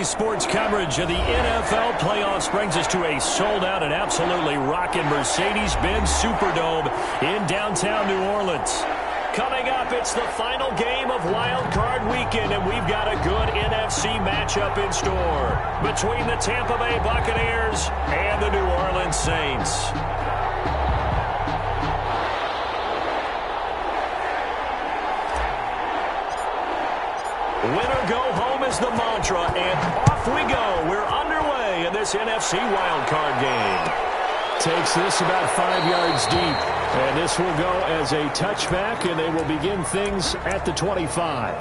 Sports coverage of the NFL playoffs brings us to a sold-out and absolutely rocking Mercedes-Benz Superdome in downtown New Orleans. Coming up, it's the final game of Wild Card Weekend, and we've got a good NFC matchup in store between the Tampa Bay Buccaneers and the New Orleans Saints. Winner go home is the mantra, and off we go. We're underway in this NFC wildcard game. Takes this about 5 yards deep, and this will go as a touchback, and they will begin things at the 25.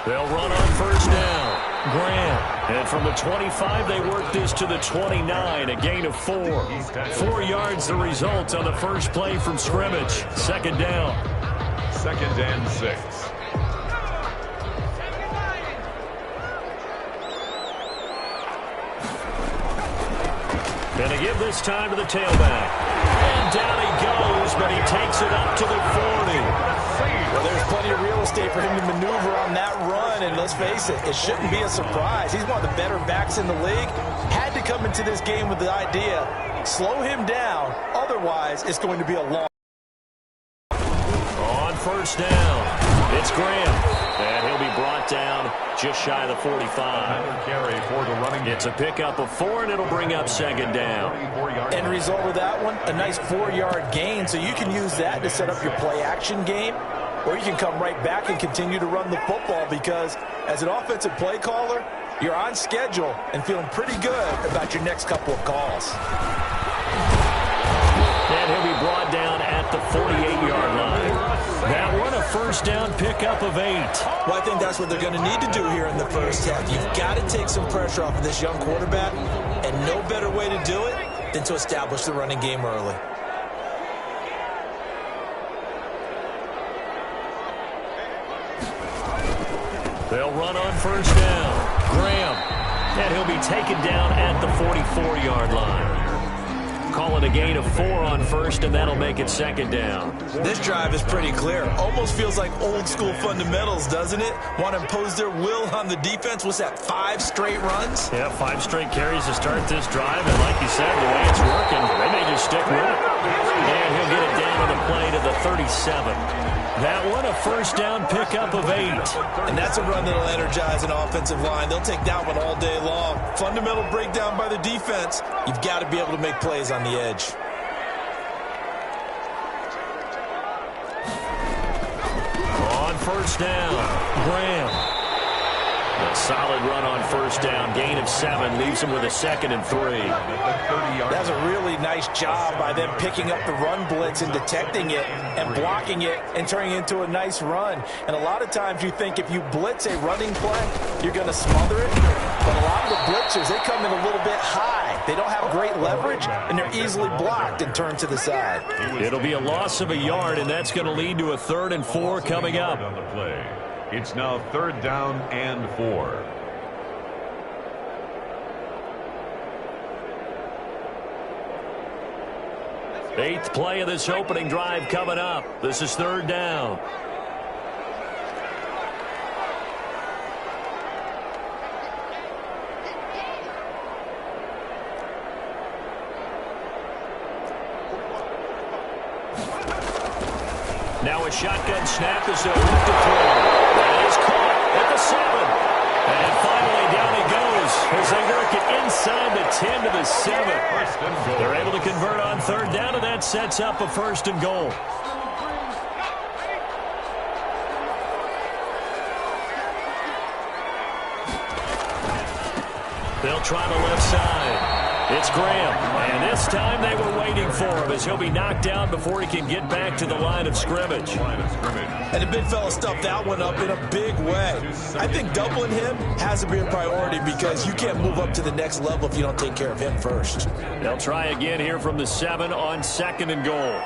They'll run on first down. Graham. And from the 25, they work this to the 29, a gain of 4. 4 yards the result on the first play from scrimmage. Second down. 2nd and 6. Going to give this time to the tailback. And down he goes, but he takes it up to the 40. Well, there's plenty of real estate for him to maneuver on that run, and let's face it, it shouldn't be a surprise. He's one of the better backs in the league. Had to come into this game with the idea, slow him down, otherwise it's going to be a long. On first down, it's Graham, and he'll be brought down just shy of the 45. Carry for the running. It's a pickup of 4, and it'll bring up second down. End result of that one, a nice 4-yard gain, so you can use that to set up your play-action game. Or you can come right back and continue to run the football because as an offensive play caller, you're on schedule and feeling pretty good about your next couple of calls. And he'll be brought down at the 48-yard line. That one, a first down pickup of 8. Well, I think that's what they're going to need to do here in the first half. You've got to take some pressure off of this young quarterback, and no better way to do it than to establish the running game early. They'll run on first down. Graham. And he'll be taken down at the 44-yard line. Call it a gain of 4 on first, and that'll make it second down. This drive is pretty clear. Almost feels like old-school fundamentals, doesn't it? Want to impose their will on the defense. What's that, 5 straight runs? Yeah, 5 straight carries to start this drive, and like you said, the way it's working, they may just stick with it. And he'll get it down on the play to the 37. That one, a first down pickup of 8. And that's a run that'll energize an offensive line. They'll take that one all day long. Fundamental breakdown by the defense. You've got to be able to make plays on the edge. On first down, Graham. A solid run on first down. Gain of 7 leaves him with a 2nd and 3. That's a really nice job by them picking up the run blitz and detecting it and blocking it and turning it into a nice run. And a lot of times you think if you blitz a running play, you're going to smother it. But a lot of the blitzers, they come in a little bit high. They don't have great leverage, and they're easily blocked and turned to the side. It'll be a loss of a yard, and that's going to lead to a 3rd and 4 coming up. On the play. It's now 3rd down and 4. Eighth play of this opening drive coming up. This is 3rd down. Now a shotgun snap is a loop to throw. That is caught at the 7. And finally down he goes as they work it inside the 10 to the 7. They're able to convert on 3rd down, and that sets up a 1st and goal. They'll try the left side. It's Graham, and this time they were waiting for him as he'll be knocked down before he can get back to the line of scrimmage. And the big fella stuffed that one up in a big way. I think doubling him has to be a priority because you can't move up to the next level if you don't take care of him first. They'll try again here from the 7 on 2nd and goal.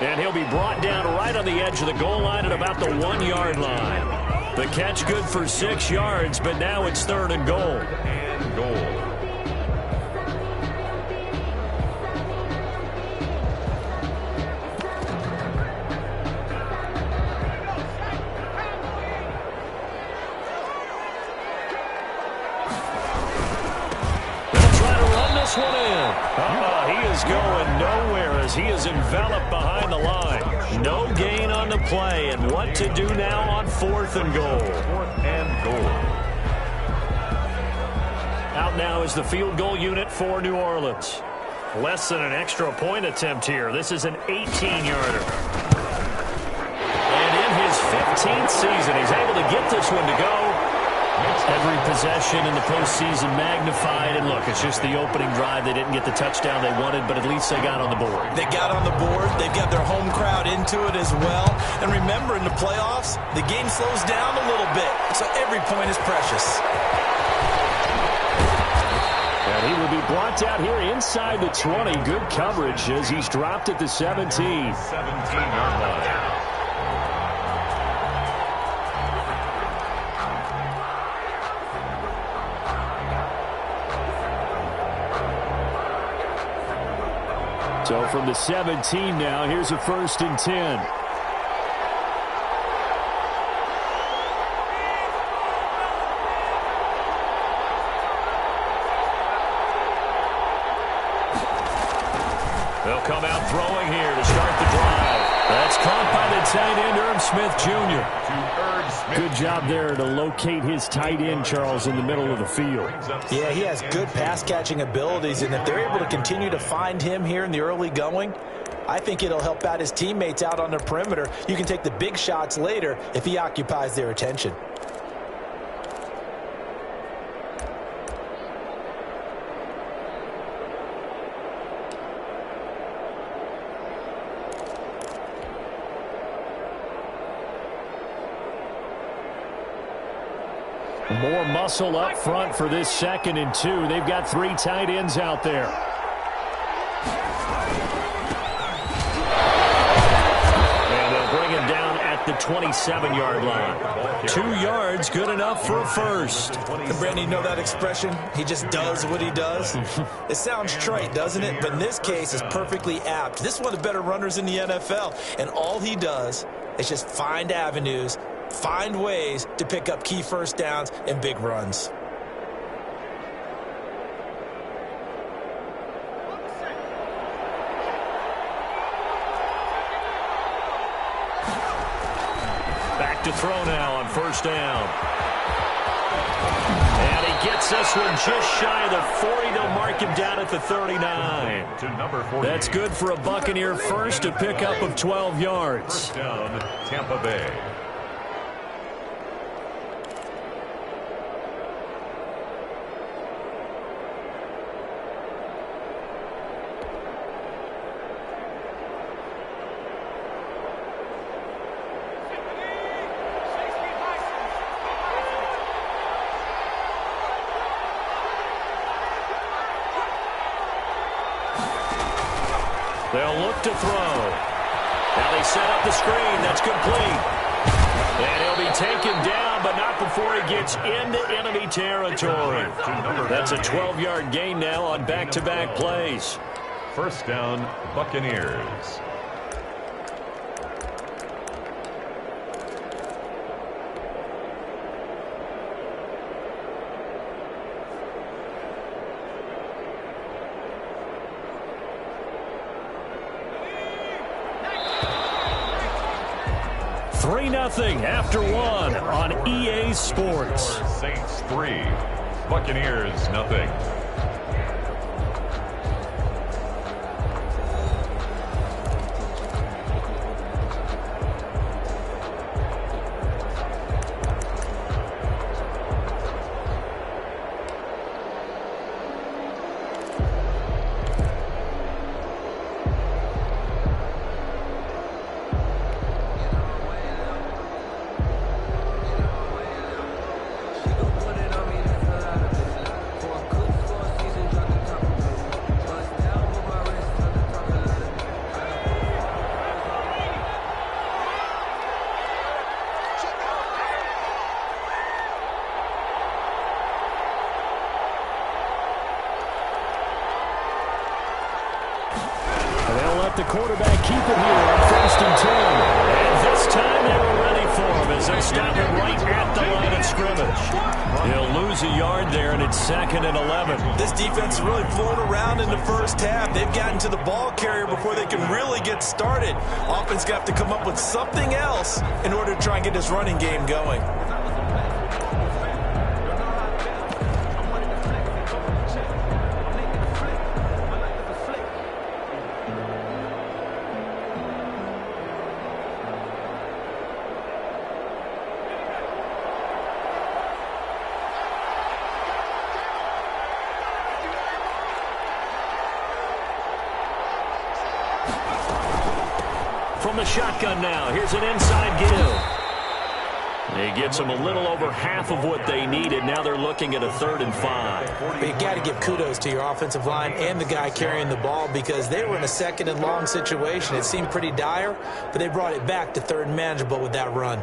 And he'll be brought down right on the edge of the goal line at about the 1-yard line. The catch good for 6 yards, but now it's 3rd and goal. They'll try to run this one in. He is going nowhere as he is enveloped behind the line. No gain on the play, and what to do now on 4th and goal. Out now is the field goal unit for New Orleans. Less than an extra point attempt here. This is an 18-yarder. And in his 15th season, he's able to get this one to go. Every possession in the postseason magnified. And look, it's just the opening drive. They didn't get the touchdown they wanted, but at least they got on the board. They got on the board. They've got their home crowd into it as well. And remember, in the playoffs, the game slows down a little bit. So every point is precious. And he will be brought down here inside the 20. Good coverage as he's dropped at the 17. 17-yard line. So from the 17 now, here's a 1st and 10. They'll come out throwing here to start the drive. That's caught by the tight end, Irv Smith Jr. Good job there to locate his tight end, Charles, in the middle of the field. Yeah, he has good pass-catching abilities, and if they're able to continue to find him here in the early going, I think it'll help out his teammates out on the perimeter. You can take the big shots later if he occupies their attention. More muscle up front for this 2nd and 2. They've got 3 tight ends out there. And they'll bring him down at the 27-yard line. 2 yards, good enough for a first. And Brandon, you know that expression? He just does what he does. It sounds trite, doesn't it? But in this case, it's perfectly apt. This is one of the better runners in the NFL. And all he does is just find avenues, find ways to pick up key first downs and big runs. Back to throw now on 1st down. And he gets this one just shy of the 40. They'll mark him down at the 39. That's good for a Buccaneer first, to pick up of 12 yards. 1st down, Tampa Bay. They'll look to throw. Now they set up the screen. That's complete. And he'll be taken down, but not before he gets into enemy territory. That's a 12-yard gain now on back-to-back plays. 1st down, Buccaneers. After 1 on EA Sports. Saints 3, Buccaneers 0. let the quarterback keep it here on 1st and 10. And this time they were ready for him as they stop it right at the line of scrimmage. He'll lose a yard there, and it's 2nd and 11. This defense is really flown around in the first half. They've gotten to the ball carrier before they can really get started. Offense got to come up with something else in order to try and get this running game going. From the shotgun now, here's an inside give. He gets them a little over half of what they needed. Now they're looking at a 3rd and 5. But you got to give kudos to your offensive line and the guy carrying the ball because they were in a 2nd and long situation. It seemed pretty dire, but they brought it back to 3rd and manageable with that run.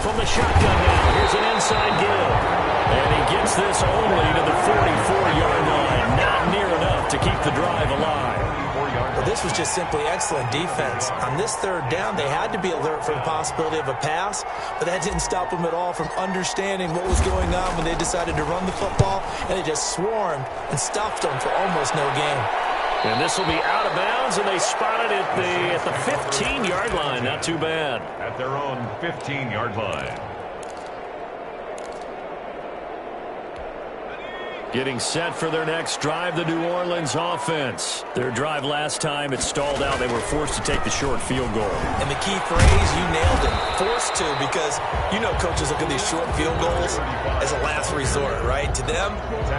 From the shotgun now, here's an inside give. And he gets this only to the 44-yard line. Not near enough to keep the drive alive. Well, this was just simply excellent defense. On this 3rd down, they had to be alert for the possibility of a pass, but that didn't stop them at all from understanding what was going on when they decided to run the football, and they just swarmed and stuffed them for almost no gain. And this will be out of bounds, and they spot it at the 15-yard line. Not too bad. At their own 15-yard line. Getting set for their next drive, the New Orleans offense. Their drive last time, it stalled out. They were forced to take the short field goal. And the key phrase, you nailed it, forced to, because you know coaches look at these short field goals as a last resort, right? To them,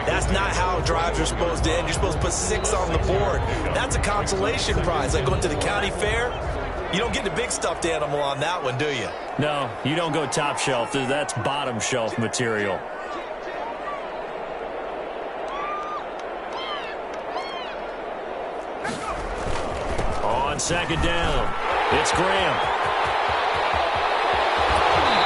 that's not how drives are supposed to end. You're supposed to put 6 on the board. That's a consolation prize, like going to the county fair. You don't get the big stuffed animal on that one, do you? No, you don't go top shelf. That's bottom shelf material. On 2nd down, it's Graham.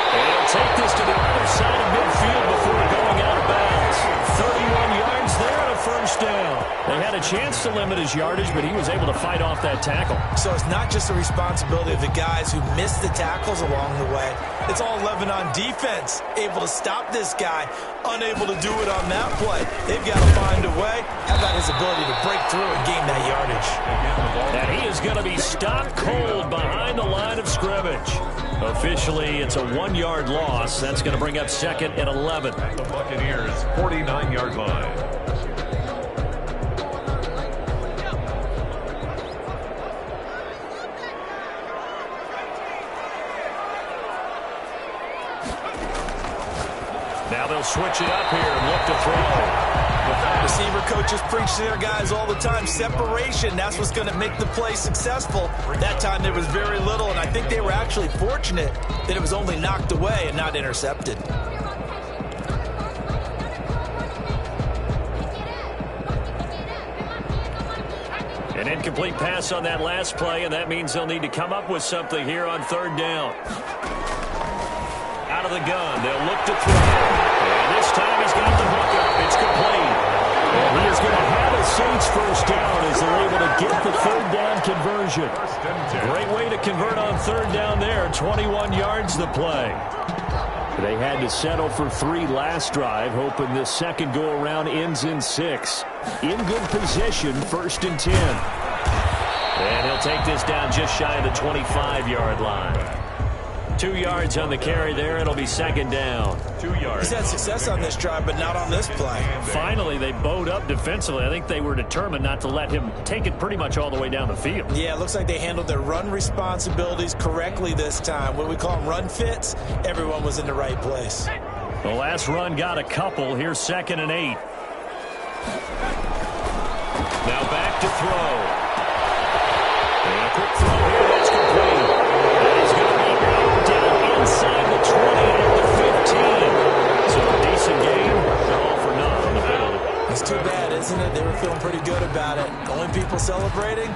And he'll take this to the other side of midfield before going out of bounds. 31 yards there and a 1st down. They had a chance to limit his yardage, but he was able to fight off that tackle. So it's not just the responsibility of the guys who missed the tackles along the way. It's all 11 on defense, able to stop this guy, unable to do it on that play. They've got to find a way. How about his ability to break through and gain that yardage? And he is going to be stopped cold behind the line of scrimmage. Officially, it's a 1-yard loss. That's going to bring up 2nd and 11. The Buccaneers' 49-yard line. Now they'll switch it up here and look to throw. Receiver coaches preach to their guys all the time. Separation, that's what's going to make the play successful. That time there was very little, and I think they were actually fortunate that it was only knocked away and not intercepted. An incomplete pass on that last play, and that means they'll need to come up with something here on 3rd down. Out of the gun, they'll look to throw. And this time he's got the hook up. It's complete. And he is going to have a Saints 1st down as they're able to get the 3rd down conversion. Great way to convert on 3rd down there. 21 yards the play. They had to settle for 3 last drive, hoping this second go-around ends in 6. In good position, 1st and 10. And he'll take this down just shy of the 25-yard line. 2 yards on the carry there. It'll be 2nd down. 2 yards. He's had success on this drive, but not on this play. Finally, they bowed up defensively. I think they were determined not to let him take it pretty much all the way down the field. Yeah, it looks like they handled their run responsibilities correctly this time. What we call them run fits, everyone was in the right place. The last run got a couple. Here's 2nd and 8. Now back to throw. And a quick throw here. That's complete. And he's going to be out down inside the 20 at the 15. So a decent game. They're all for naught on the penalty. It's too bad, isn't it? They were feeling pretty good about it. The only people celebrating,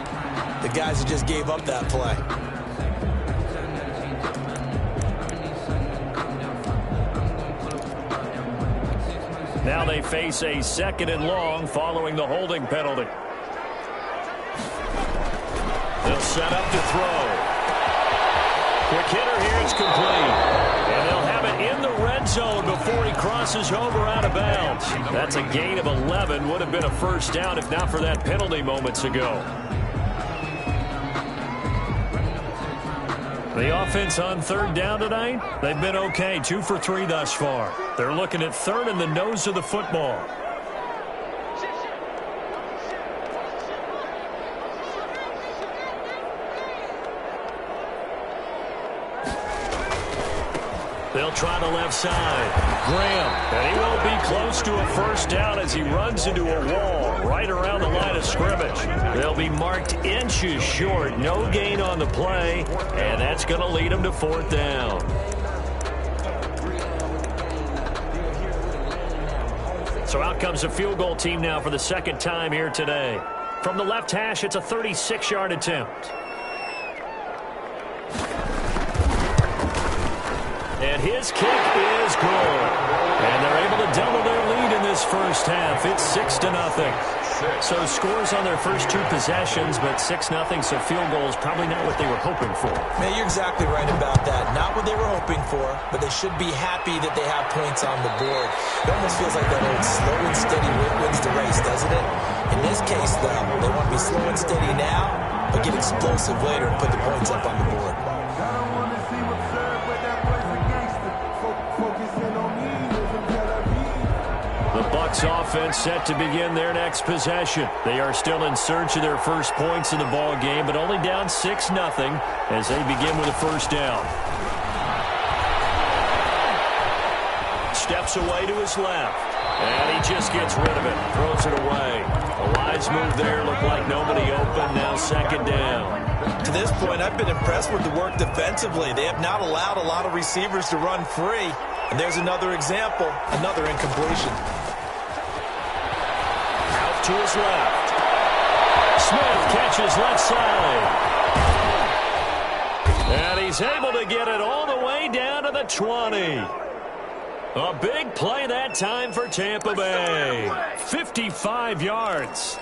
the guys who just gave up that play. Now they face a 2nd and long following the holding penalty. They'll set up to throw. Quick hitter here, it's complete. And they'll have it in the red zone before he crosses over out of bounds. That's a gain of 11. Would have been a first down if not for that penalty moments ago. The offense on 3rd down tonight, they've been okay. 2 for 3 thus far. They're looking at 3rd in the nose of the football. They'll try the left side. Graham, and he won't be close to a first down as he runs into a wall right around the line of scrimmage. They'll be marked inches short. No gain on the play, and that's going to lead them to 4th down. So out comes the field goal team now for the 2nd time here today. From the left hash, it's a 36-yard attempt. And his kick is good. And they're able to double their lead in this first half. It's 6-0. So scores on their first 2 possessions, but 6-0, so field goal is probably not what they were hoping for. Man, you're exactly right about that. Not what they were hoping for, but they should be happy that they have points on the board. It almost feels like that old slow and steady wins the race, doesn't it? In this case, though, they want to be slow and steady now, but get explosive later and put the points up on the board. The Bucks offense set to begin their next possession. They are still in search of their first points in the ball game, but only down 6-0 as they begin with a first down. Steps away to his left, and he just gets rid of it, throws it away. A wise move there, looked like nobody open, now 2nd down. To this point, I've been impressed with the work defensively. They have not allowed a lot of receivers to run free. And there's another example, another incompletion. Out to his left. Smith catches left side. And he's able to get it all the way down to the 20. A big play that time for Tampa Bay. 55 yards.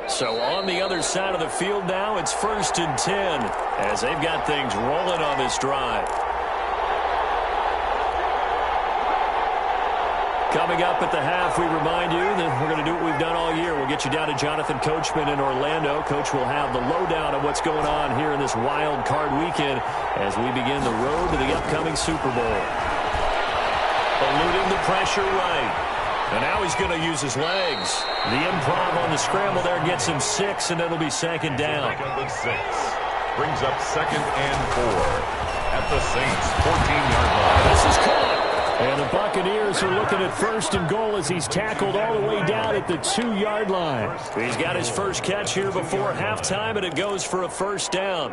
So on the other side of the field now, it's 1st and 10 as they've got things rolling on this drive. Coming up at the half, we remind you that we're going to do what we've done all year. We'll get you down to Jonathan Coachman in Orlando. Coach will have the lowdown of what's going on here in this wild card weekend as we begin the road to the upcoming Super Bowl. Eluding the pressure right. And now he's going to use his legs. The improv on the scramble there gets him 6, and it'll be 2nd down. 2nd and 6. Brings up 2nd and 4 at the Saints' 14-yard line. This is caught. And the Buccaneers are looking at 1st and goal as he's tackled all the way down at the 2-yard line. He's got his first catch here before halftime, and it goes for a first down.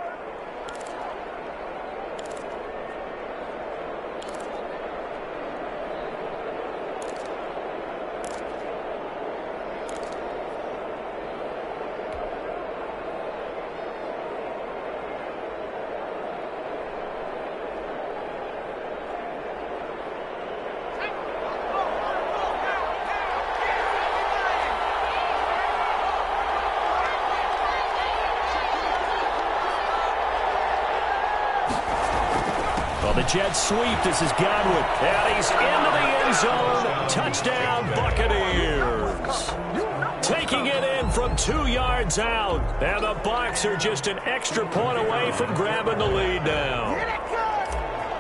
The Jets sweep. This is Godwin. And he's into the end zone. Touchdown, Buccaneers. Taking it in from 2 yards out. And the Bucs are just an extra point away from grabbing the lead now.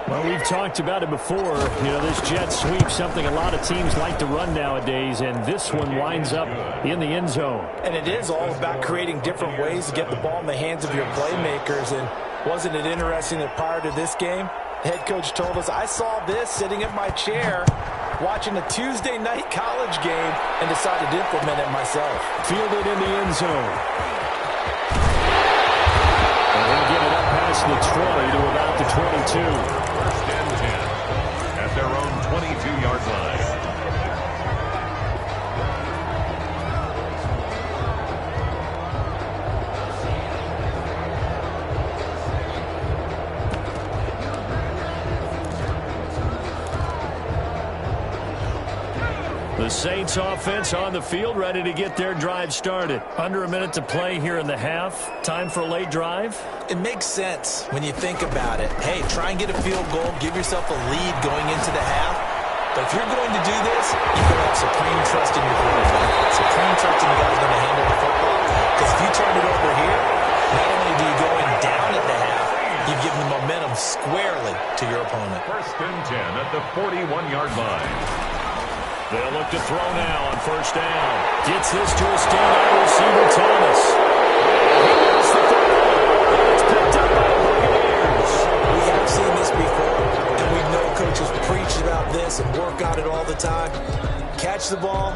Well, we've talked about it before. You know, this jet sweep, something a lot of teams like to run nowadays, and this one winds up in the end zone. And it is all about creating different ways to get the ball in the hands of your playmakers. And wasn't it interesting that prior to this game, the head coach told us, I saw this sitting in my chair watching a Tuesday night college game and decided to implement it myself. Fielded in the end zone. And they'll get it up past the 20 to about the 22. 1st and 10 at their own 22-yard line. The Saints offense on the field, ready to get their drive started. Under a minute to play here in the half. Time for a late drive. It makes sense when you think about it. Hey, try and get a field goal, give yourself a lead going into the half. But if you're going to do this, you can have supreme trust in your quarterback. Supreme trust in the guy who's going to handle the football. Because if you turn it over here, not only do you go in down at the half, you've given the momentum squarely to your opponent. 1st and 10 at the 41-yard line. They'll look to throw now on 1st down. Gets this to a standout receiver, Thomas. It's picked up by the Buccaneers. We have seen this before, and we know coaches preach about this and work on it all the time. Catch the ball.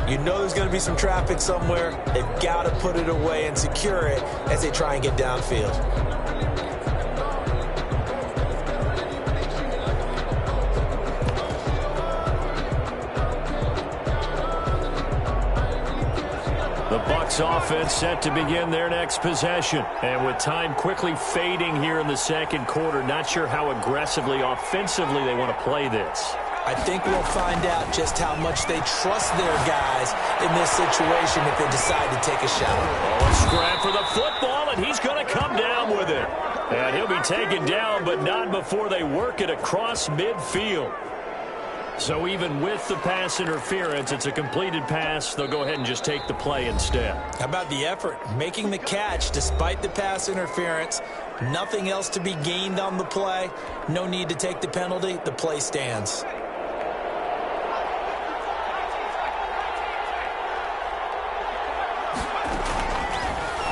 You know there's going to be some traffic somewhere. They've got to put it away and secure it as they try and get downfield. The Bucks offense set to begin their next possession. And with time quickly fading here in the second quarter, not sure how aggressively, offensively they want to play this. I think we'll find out just how much they trust their guys in this situation if they decide to take a shot. Oh, a scrap for the football, and he's going to come down with it. And he'll be taken down, but not before they work it across midfield. So even with the pass interference, it's a completed pass. They'll go ahead and just take the play instead. How about the effort? Making the catch despite the pass interference. Nothing else to be gained on the play. No need to take the penalty. The play stands.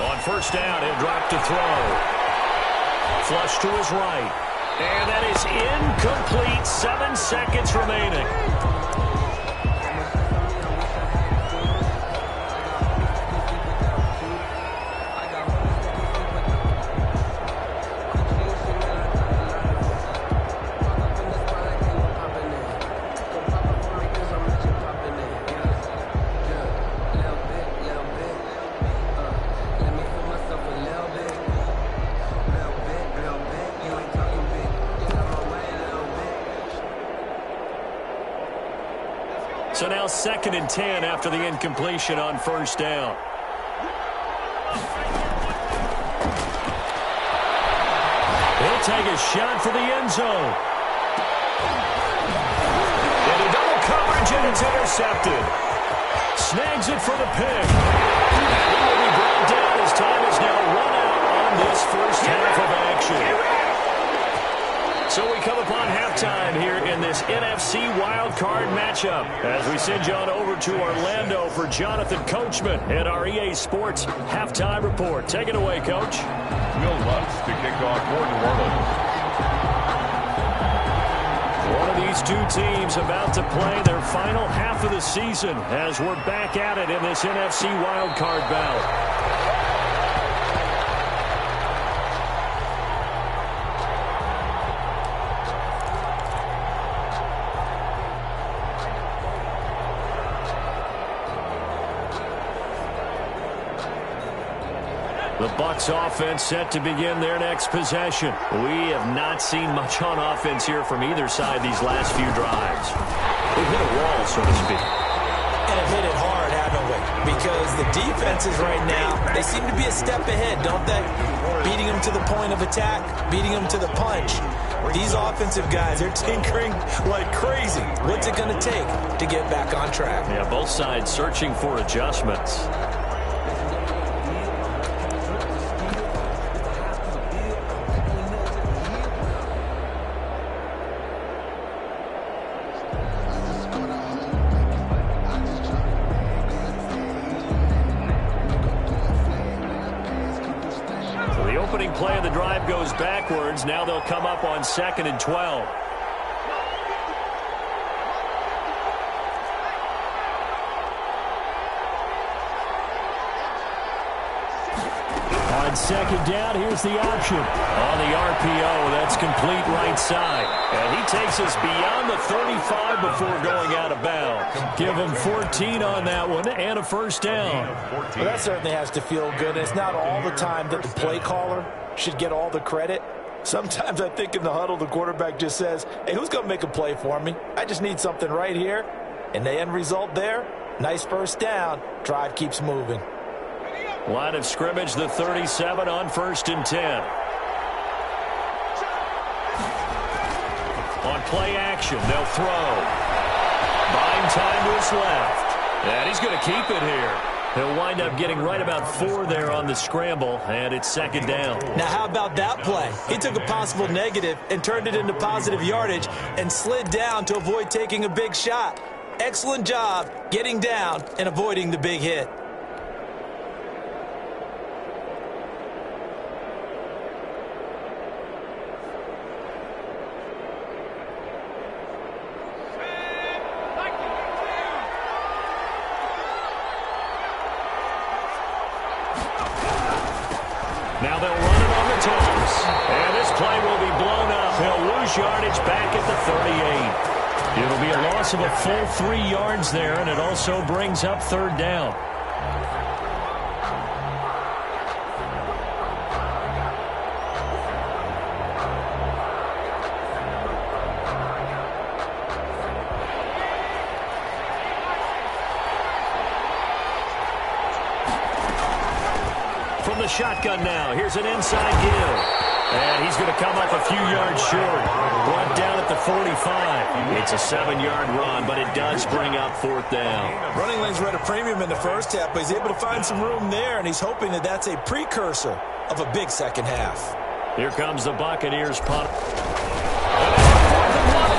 On 1st down, he'll drop to throw. Flush to his right. And that is incomplete. 7 seconds remaining. So now 2nd and 10 after the incompletion on 1st down. He'll take a shot for the end zone. Into double coverage, and it's intercepted. Snags it for the pick. And he will be brought down as time is now run out on this first half of action. So we come upon halftime here in this NFC wildcard matchup as we send you on over to Orlando for Jonathan Coachman and our EA Sports halftime report. Take it away, Coach. Will Lutz to kick off for New Orleans. One of these two teams about to play their final half of the season as we're back at it in this NFC wildcard bout. The Bucks offense set to begin their next possession. We have not seen much on offense here from either side these last few drives. They've hit a wall, so to speak. And have hit it hard, haven't we? Because the defenses right now, they seem to be a step ahead, don't they? Beating them to the point of attack, beating them to the punch. These offensive guys, they're tinkering like crazy. What's it going to take to get back on track? Yeah, both sides searching for adjustments. Opening play of the drive goes backwards. Now they'll come up on 2nd and 12. On 2nd down, here's the option. On the RPO, that's complete right side. And he takes us beyond the 35 before going out of bounds. Give him 14 on that one and a 1st down. Well, that certainly has to feel good. It's not all the time that the play caller should get all the credit. Sometimes I think in the huddle, the quarterback just says, hey, who's going to make a play for me? I just need something right here. And the end result there, nice first down. Drive keeps moving. Line of scrimmage, the 37 on 1st and 10. On play action, they'll throw. Buying time to his left. And he's going to keep it here. He'll wind up getting right about 4 there on the scramble, and it's 2nd down. Now, how about that play? He took a possible negative and turned it into positive yardage and slid down to avoid taking a big shot. Excellent job getting down and avoiding the big hit. Now they'll run it on the toss. And this play will be blown up. He'll lose yardage back at the 38. It'll be a loss of a full 3 yards there, and it also brings up 3rd down. From the shotgun now, here's an inside give. And he's going to come up a few yards short. Brought down at the 45. It's a 7-yard run, but it does bring up 4th down. Running lanes were at a premium in the first half, but he's able to find some room there, and he's hoping that that's a precursor of a big second half. Here comes the Buccaneers punt.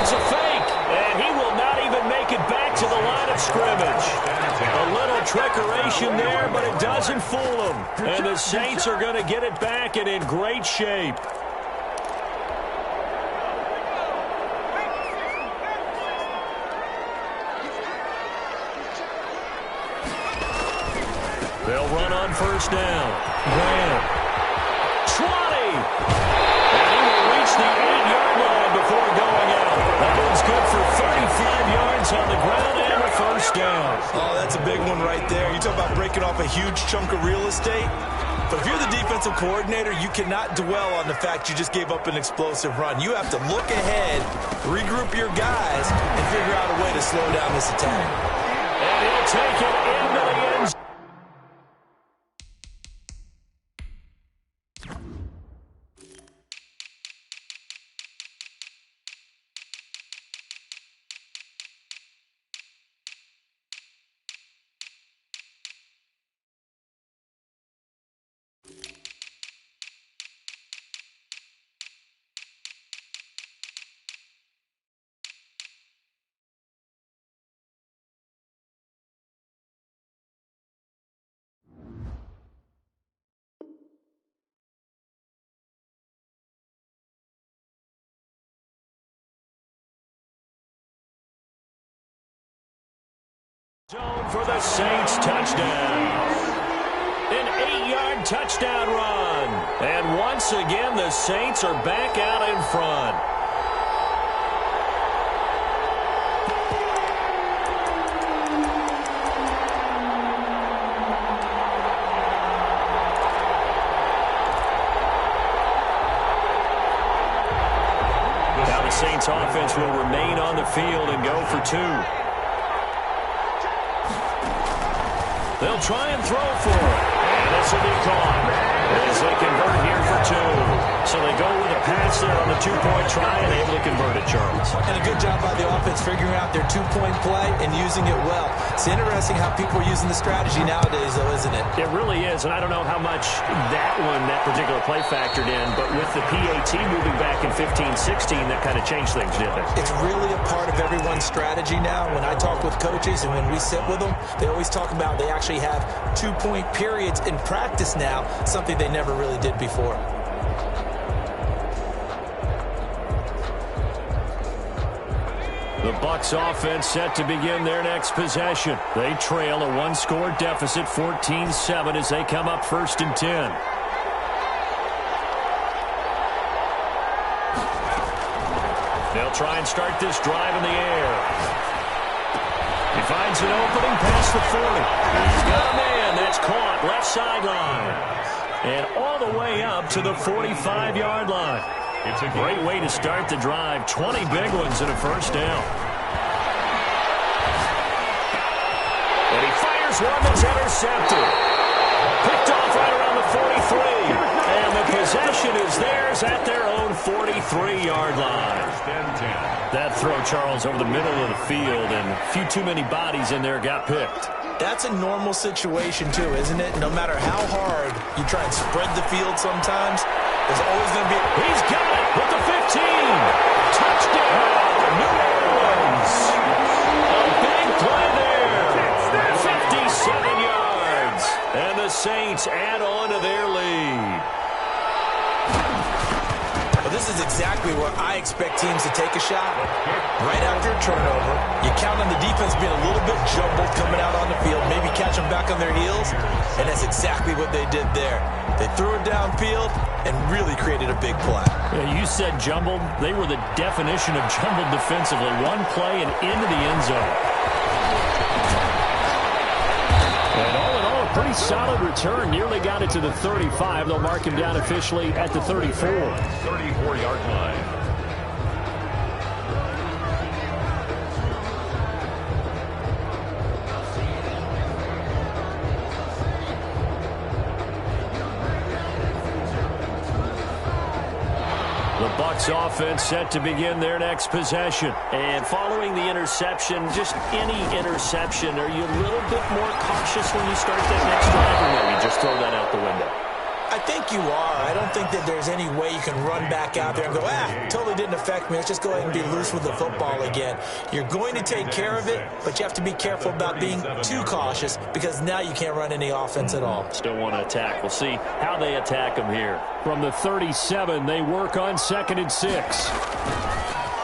It's a fake, and he will not even make it back to the line of scrimmage. A little trickeration there, but it doesn't fool him. And the Saints are going to get it back and in great shape. They'll run on 1st down. Graham. 20. And he will reach the 8-yard line before going out. That one's good for 35 yards on the ground and a 1st down. Oh, that's a big one right there. You talk about breaking off a huge chunk of real estate. But if you're the defensive coordinator, you cannot dwell on the fact you just gave up an explosive run. You have to look ahead, regroup your guys, and figure out a way to slow down this attack. And he'll take it into the end zone. Zone for the Saints, touchdown. An 8-yard touchdown run. And once again, the Saints are back out in front. Now the Saints offense will remain on the field and go for 2. They'll try and throw for it. And this will be caught as they convert here for 2. So they go with a pass there on the 2-point try and able to convert it, Charles. And a good job by the offense figuring out their 2-point play and using it well. It's interesting how people are using the strategy nowadays, though, isn't it? It really is, and I don't know how much that particular play factored in, but with the PAT moving back in 15-16, that kind of changed things, didn't it? It's really a part of everyone's strategy now. When I talk with coaches and when we sit with them, they always talk about they actually have 2-point periods in practice now, something they never really did before. The Bucks offense set to begin their next possession. They trail a 1-score deficit, 14-7, as they come up 1st and 10. They'll try and start this drive in the air. He finds an opening past the 40. He's got a man. That's caught left sideline. And all the way up to the 45-yard line. It's a great way to start the drive. 20 big ones and a 1st down. Here's one that's intercepted. Picked off right around the 43. And the possession is theirs at their own 43-yard line. That throw, Charles, over the middle of the field, and a few too many bodies in there got picked. That's a normal situation, too, isn't it? No matter how hard you try and spread the field sometimes, there's always going to be... He's got it with the 15. Touchdown, New Orleans. A big play there. 57 yards. And the Saints add on to their lead. This is exactly where I expect teams to take a shot. Right after a turnover, you count on the defense being a little bit jumbled coming out on the field, maybe catch them back on their heels, and that's exactly what they did there. They threw it downfield and really created a big play. Yeah, you said jumbled. They were the definition of jumbled defensively. One play and into the end zone. And all in all, a pretty solid return. Nearly got it to the 35. They'll mark him down officially at the 34. 34-yard line. The Bucks offense set to begin their next possession. And following the interception, just any interception, are you a little bit more cautious when you start that next drive, or no, you just throw that out the window? I think you are. I don't think that there's any way you can run back out there and go, totally didn't affect me. Let's just go ahead and be loose with the football again. You're going to take care of it, but you have to be careful about being too cautious because now you can't run any offense at all. Still want to attack. We'll see how they attack them here. From the 37, they work on 2nd and 6.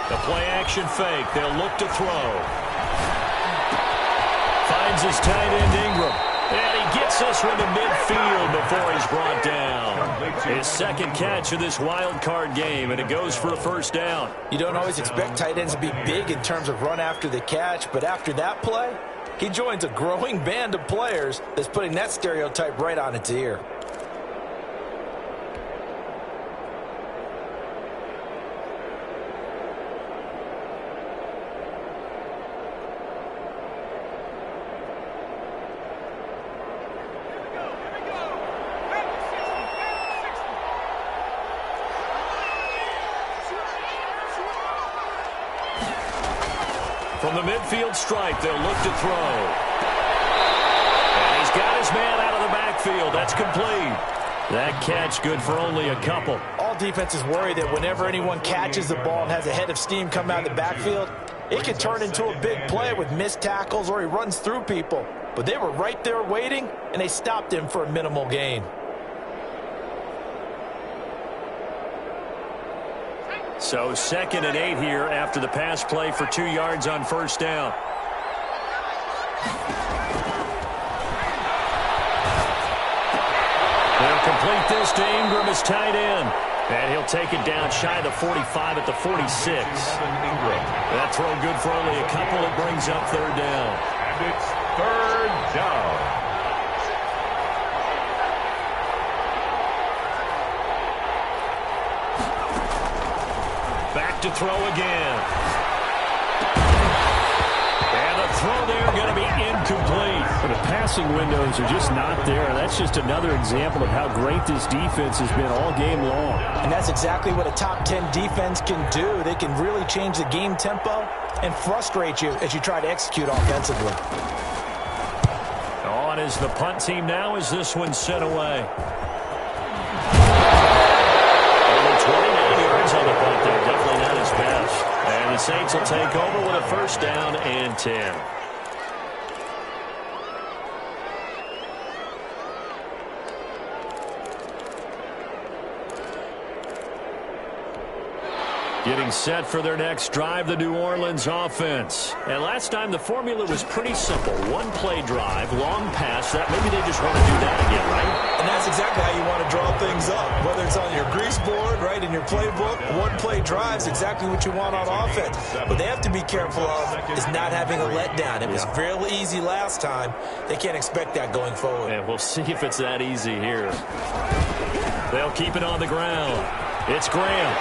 The play-action fake. They'll look to throw. Finds his tight end, Ingram. And he gets this one to midfield before he's brought down. His second catch of this wild card game, and it goes for a first down. You don't always expect tight ends to be big in terms of run after the catch, but after that play, he joins a growing band of players that's putting that stereotype right on its ear. From the midfield stripe, they'll look to throw. And he's got his man out of the backfield. That's complete. That catch good for only a couple. All defenses worry that whenever anyone catches the ball and has a head of steam come out of the backfield, it can turn into a big play with missed tackles or he runs through people. But they were right there waiting, and they stopped him for a minimal gain. So 2nd and 8 here after the pass play for 2 yards on first down. They'll complete this to Ingram as tight end. And he'll take it down shy of the 45 at the 46. That throw good for only a couple. It brings up 3rd down. And it's 3rd down. Back to throw again. And the throw there going to be incomplete. But the passing windows are just not there. That's just another example of how great this defense has been all game long. And that's exactly what a top 10 defense can do. They can really change the game tempo and frustrate you as you try to execute offensively. On is the punt team now as this one's sent away. Over 29 yards on the punt there. Definitely not his best. And the Saints will take over with a first down and 10. Getting set for their next drive, the New Orleans offense. And last time the formula was pretty simple. One play drive, long pass. That maybe they just want to do that again, right? And that's exactly how you want to draw things up. Whether it's on your grease board, right, in your playbook, one play drive is exactly what you want on offense. What they have to be careful of is not having a letdown. It was fairly easy last time. They can't expect that going forward. And we'll see if it's that easy here. They'll keep it on the ground. It's Graham.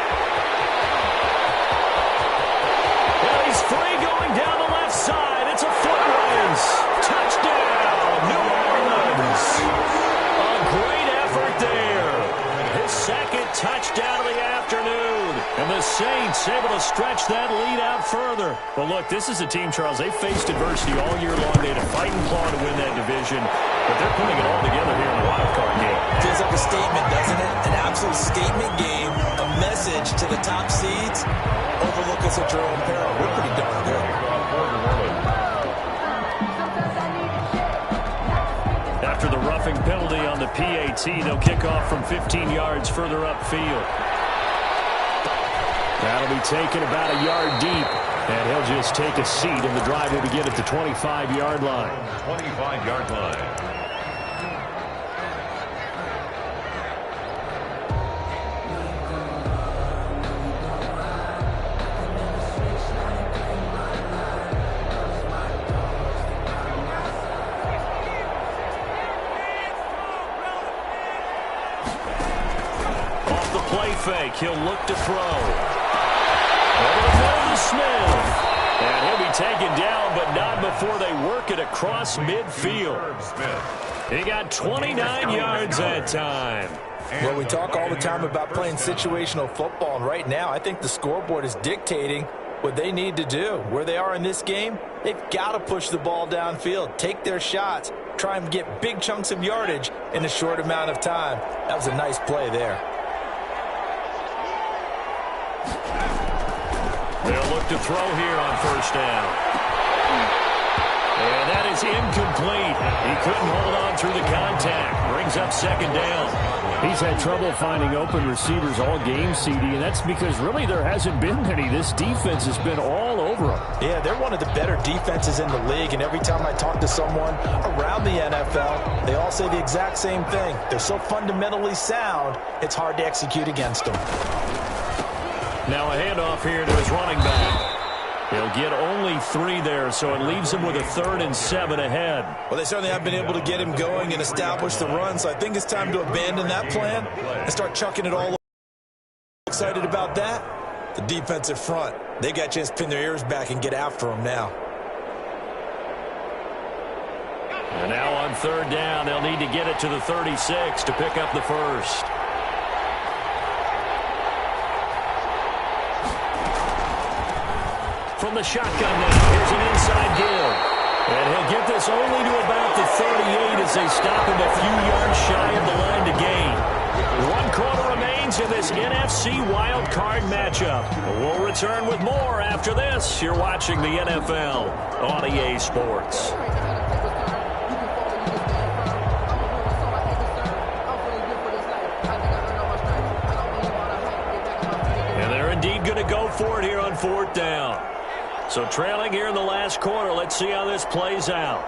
He's free going down the left side. It's a foot race. Touchdown, able to stretch that lead out further. Well, look, this is a team, Charles, they faced adversity all year long. They had to fight and claw to win that division, but they're putting it all together here in the wild card game. Feels like a statement, doesn't it? An absolute statement game, a message to the top seeds. Overlook us at your own peril. We're pretty darn good. After the roughing penalty on the PAT, they'll kick off from 15 yards further upfield. That'll be taken about a yard deep, and he'll just take a seat, and the drive will begin at the 25-yard line. 25-yard line. Off the play fake, he'll look to throw. Over the middle to Smith. And he'll be taken down, but not before they work it across midfield. He got 29 yards that time. Well, we talk all the time about playing situational football, and right now I think the scoreboard is dictating what they need to do. Where they are in this game, they've got to push the ball downfield, take their shots, try and get big chunks of yardage in a short amount of time. That was a nice play there. They'll look to throw here on first down. And that is incomplete. He couldn't hold on through the contact. Brings up second down. He's had trouble finding open receivers all game, CD, and that's because really there hasn't been any. This defense has been all over him. Yeah, they're one of the better defenses in the league, and every time I talk to someone around the NFL, they all say the exact same thing. They're so fundamentally sound, it's hard to execute against them. Now a handoff here to his running back. He'll get only 3 there, so it leaves him with a 3rd and 7 ahead. Well, they certainly have been able to get him going and establish the run, so I think it's time to abandon that plan and start chucking it all over. Excited about that? The defensive front. They got a chance to pin their ears back and get after him now. And now on 3rd down, they'll need to get it to the 36 to pick up the first. From the shotgun now, here's an inside give. And he'll get this only to about the 38 as they stop him a few yards shy of the line to gain. 1 quarter remains in this NFC wild card matchup. We'll return with more after this. You're watching the NFL on EA Sports. And they're indeed going to go for it here on 4th down. So trailing here in the last quarter. Let's see how this plays out.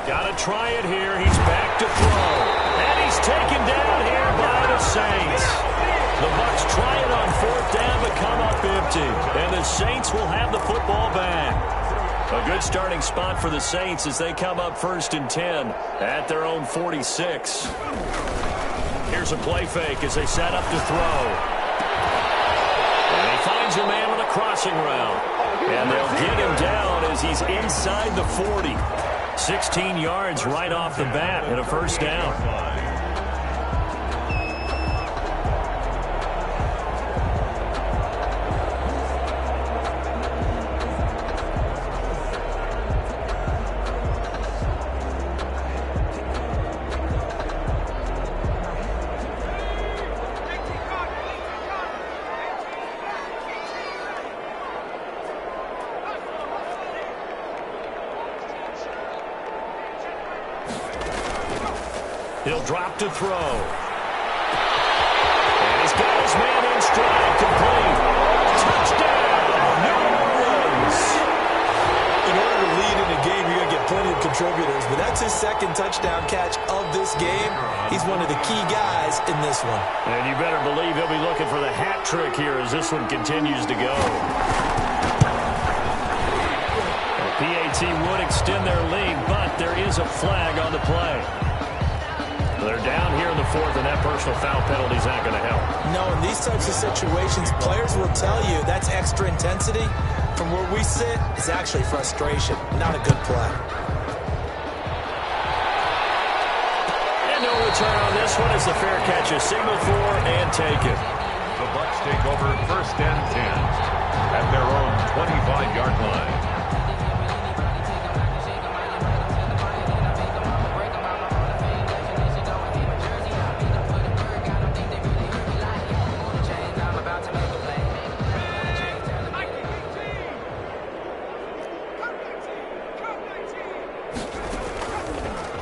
Got to try it here. He's back to throw. And he's taken down here by the Saints. The Bucks try it on 4th down but come up empty. And the Saints will have the football back. A good starting spot for the Saints as they come up 1st and 10 at their own 46. Here's a play fake as they set up to throw. And he finds a man with a crossing route. And they'll get him down as he's inside the 40. 16 yards right off the bat and a 1st down. He'll drop to throw. And he's got his man in stride, complete. Touchdown, New Orleans. In order to lead in a game, you're going to get plenty of contributors, but that's his 2nd touchdown catch of this game. He's one of the key guys in this one. And you better believe he'll be looking for the hat trick here as this one continues to go. The PAT would extend their lead, but there is a flag on the play. They're down here in the 4th, and that personal foul penalty is not going to help. No, in these types of situations, players will tell you that's extra intensity. From where we sit, it's actually frustration, not a good play. And no return on this one as the fair catch is signaled for and taken. The Bucks take over 1st and 10 at their own 25-yard line.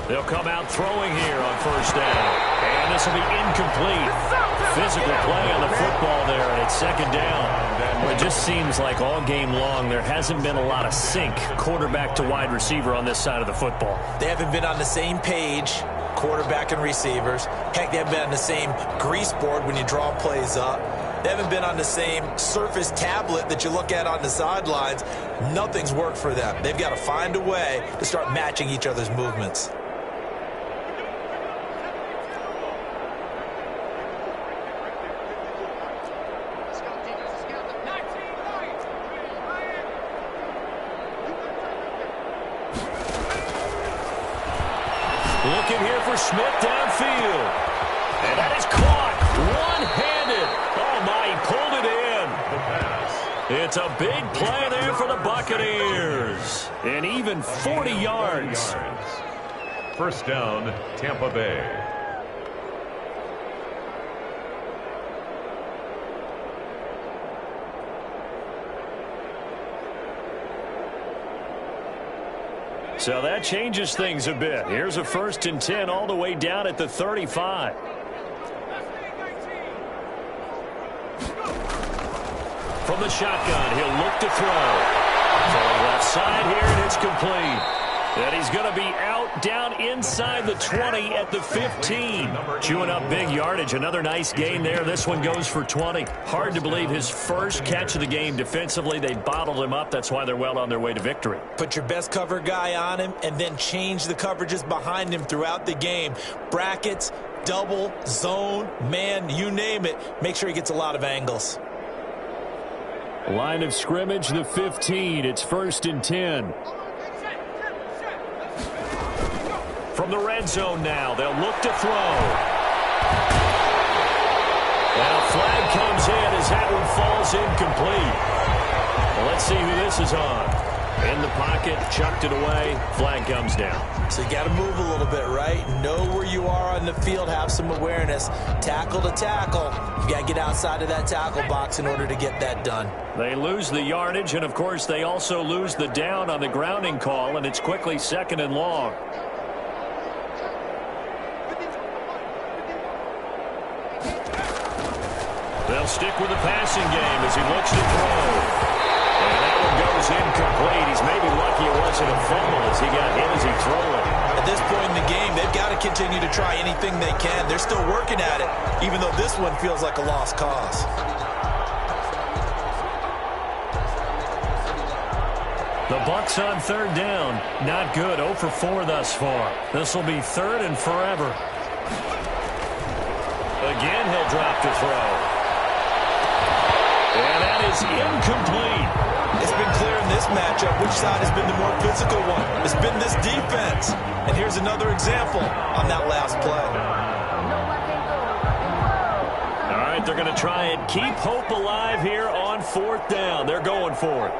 They'll come out throwing here on 1st down. And this will be incomplete. Physical play on the football there, and it's 2nd down. Well, it just seems like all game long there hasn't been a lot of sync quarterback to wide receiver on this side of the football. They haven't been on the same page, quarterback and receivers. Heck, they haven't been on the same grease board when you draw plays up. They haven't been on the same Surface tablet that you look at on the sidelines. Nothing's worked for them. They've got to find a way to start matching each other's movements. Looking here for Smith downfield. And that is caught one-handed. Oh, my, he pulled it in. It's a big play there for the Buccaneers. And even 40 yards. 1st down, Tampa Bay. So that changes things a bit. Here's a 1st and 10 all the way down at the 35. From the shotgun, he'll look to throw. Throwing left side here, and it's complete. And he's going to be out down inside the 20 at the 15. Chewing up big yardage. Another nice gain there. This one goes for 20. Hard to believe his first catch of the game. Defensively, they bottled him up. That's why they're well on their way to victory. Put your best cover guy on him and then change the coverages behind him throughout the game. Brackets, double, zone, man, you name it. Make sure he gets a lot of angles. Line of scrimmage, the 15. It's 1st and 10. From the red zone now, they'll look to throw. And a flag comes in as that one falls incomplete. Well, let's see who this is on. In the pocket, chucked it away, flag comes down. So you got to move a little bit, right? Know where you are on the field, have some awareness. Tackle to tackle. You got to get outside of that tackle box in order to get that done. They lose the yardage, and of course they also lose the down on the grounding call, and it's quickly 2nd and long. They'll stick with the passing game as he looks to throw. And that one goes incomplete. He's maybe lucky it wasn't a fumble as he got hit as he threw it. At this point in the game, they've got to continue to try anything they can. They're still working at it, even though this one feels like a lost cause. The Bucks on 3rd down. Not good. 0 for 4 thus far. This will be 3rd and forever. Again, he'll drop to throw. And that is incomplete. It's been clear in this matchup which side has been the more physical one. It's been this defense. And here's another example on that last play. All right, they're going to try and keep hope alive here on 4th down. They're going for it.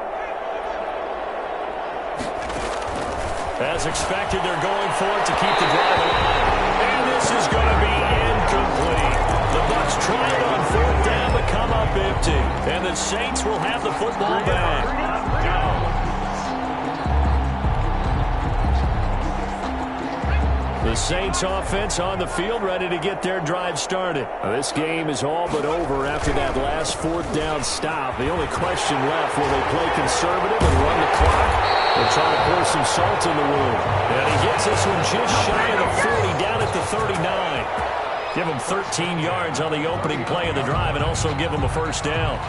As expected, they're going for it to keep the drive alive. And this is going to be incomplete. The Bucks try it on 4th down, but come up empty. And the Saints will have the football back. The Saints offense on the field ready to get their drive started. This game is all but over after that last 4th down stop. The only question left, will they play conservative and run the clock or try to pour some salt in the wound? And he gets this one just shy of the 40 down at the 39. Give him 13 yards on the opening play of the drive and also give him a 1st down.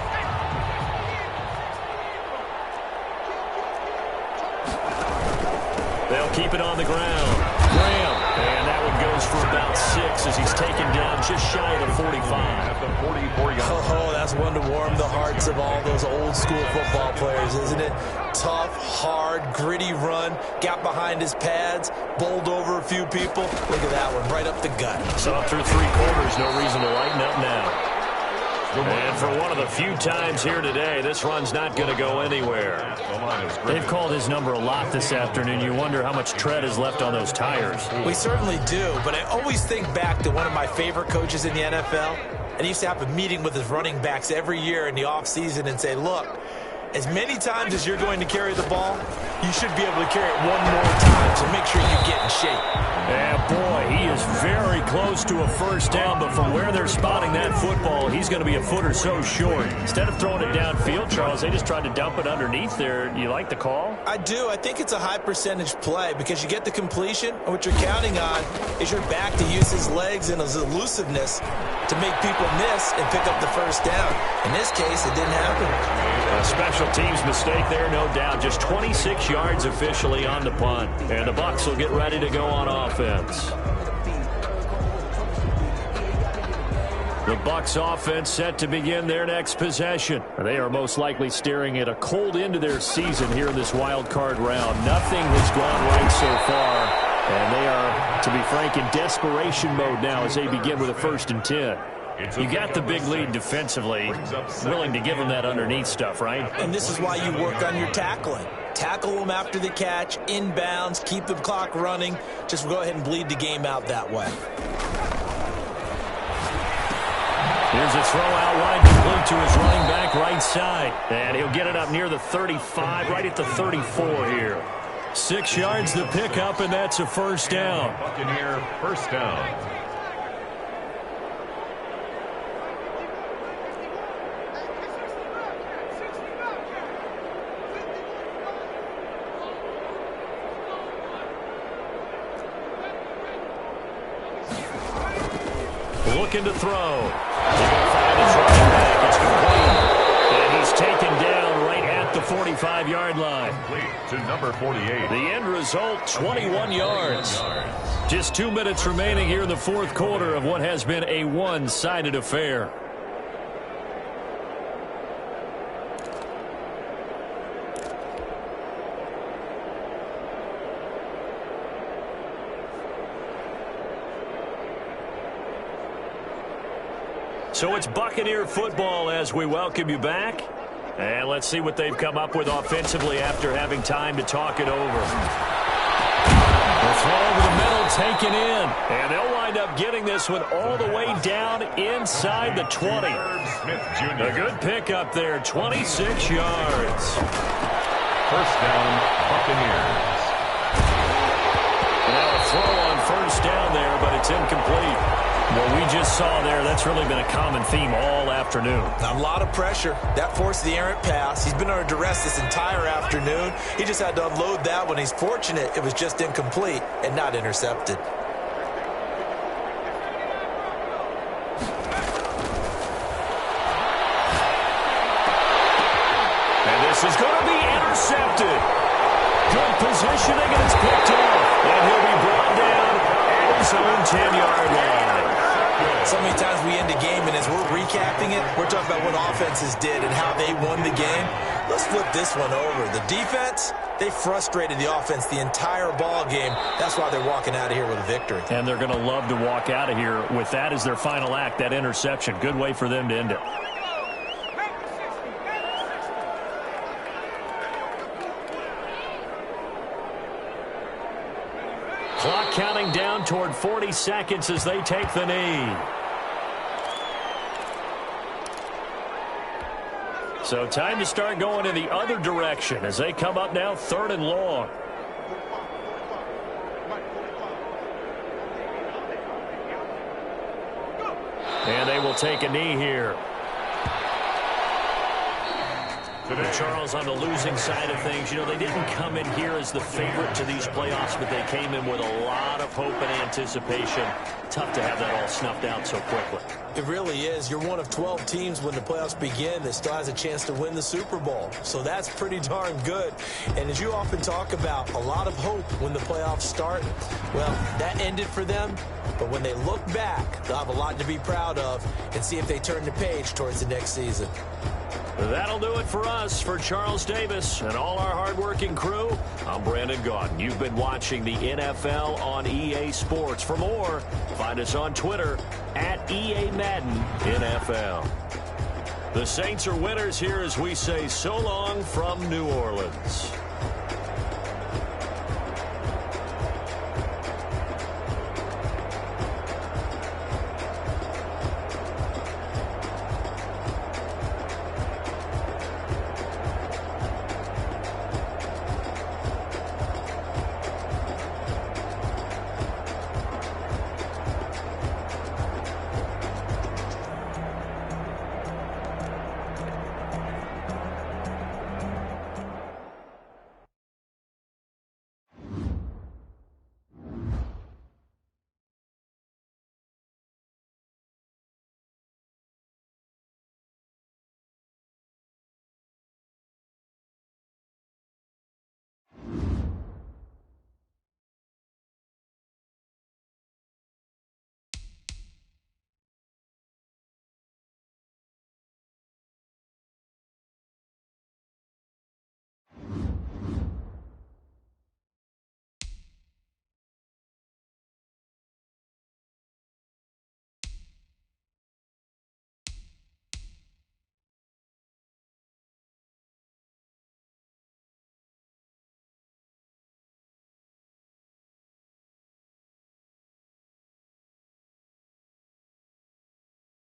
They'll keep it on the ground. Graham. And that one goes for about 6 as he's taken down just shy of the 45. At the 44-yard. Oh, that's is one to warm the hearts of all those old school football players, isn't it? Tough, hard, gritty run, got behind his pads, bowled over a few people. Look at that one, right up the gut. So through 3 quarters, no reason to lighten up now. And for one of the few times here today, this run's not going to go anywhere. They've called his number a lot this afternoon. You wonder how much tread is left on those tires. We certainly do, but I always think back to one of my favorite coaches in the NFL. And he used to have a meeting with his running backs every year in the offseason and say, look, as many times as you're going to carry the ball, you should be able to carry it one more time, so make sure you get in shape. And boy, he is very close to a first down, but from where they're spotting that football, he's going to be a foot or so short. Instead of throwing it downfield, Charles, they just tried to dump it underneath there. You like the call? I do. I think it's a high percentage play because you get the completion, and what you're counting on is your back to use his legs and his elusiveness to make people miss and pick up the first down. In this case, it didn't happen. A special teams mistake there, no doubt. Just 26 yards officially on the punt. And the Bucs will get ready to go on offense. The Bucs offense set to begin their next possession. They are most likely staring at a cold end to their season here in this wild card round. Nothing has gone right so far. And they are, to be frank, in desperation mode now as they begin with a 1st and 10. You got the big lead defensively, willing to give them that underneath stuff, right? And this is why you work on your tackling. Tackle them after the catch, inbounds, keep the clock running. Just go ahead and bleed the game out that way. Here's a throw out wide, complete to his running back right side. And he'll get it up near the 35, right at the 34 here. 6 yards the pickup, and that's a first down. Buccaneer first down. Looking to throw. He's going to find his running back. It's complete. And he's taken down right at the 45-yard line. Complete to number 48. The end result, 21 yards. Just 2 minutes remaining here in the 4th quarter of what has been a one-sided affair. So it's Buccaneer football as we welcome you back. And let's see what they've come up with offensively after having time to talk it over. The throw over the middle taken in. And they'll wind up getting this one all the way down inside the 20. A good pickup there, 26 yards. First down, Buccaneers. Now a throw on first down there, but it's incomplete. What we just saw there, that's really been a common theme all afternoon. A lot of pressure. That forced the errant pass. He's been under duress this entire afternoon. He just had to unload that one. He's fortunate it was just incomplete and not intercepted. And this is going to be intercepted. Good positioning, and it's picked off. And he'll be brought down at his own 10-yard line. So many times we end a game, and as we're recapping it, we're talking about what offenses did and how they won the game. Let's flip this one over. The defense, they frustrated the offense the entire ball game. That's why they're walking out of here with a victory. And they're going to love to walk out of here with that as their final act, that interception. Good way for them to end it. Clock counting down toward 40 seconds as they take the knee. So time to start going in the other direction as they come up now 3rd and long. And they will take a knee here. today. Charles, on the losing side of things, you know, they didn't come in here as the favorite to these playoffs, but they came in with a lot of hope and anticipation. Tough to have that all snuffed out so quickly. It really is. You're one of 12 teams when the playoffs begin that still has a chance to win the Super Bowl. So that's pretty darn good. And as you often talk about, a lot of hope when the playoffs start. Well, that ended for them. But when they look back, they'll have a lot to be proud of and see if they turn the page towards the next season. That'll do it for us. For Charles Davis and all our hardworking crew, I'm Brandon Gaudin. You've been watching the NFL on EA Sports. For more, find us on Twitter at EA Madden NFL. The Saints are winners here as we say so long from New Orleans.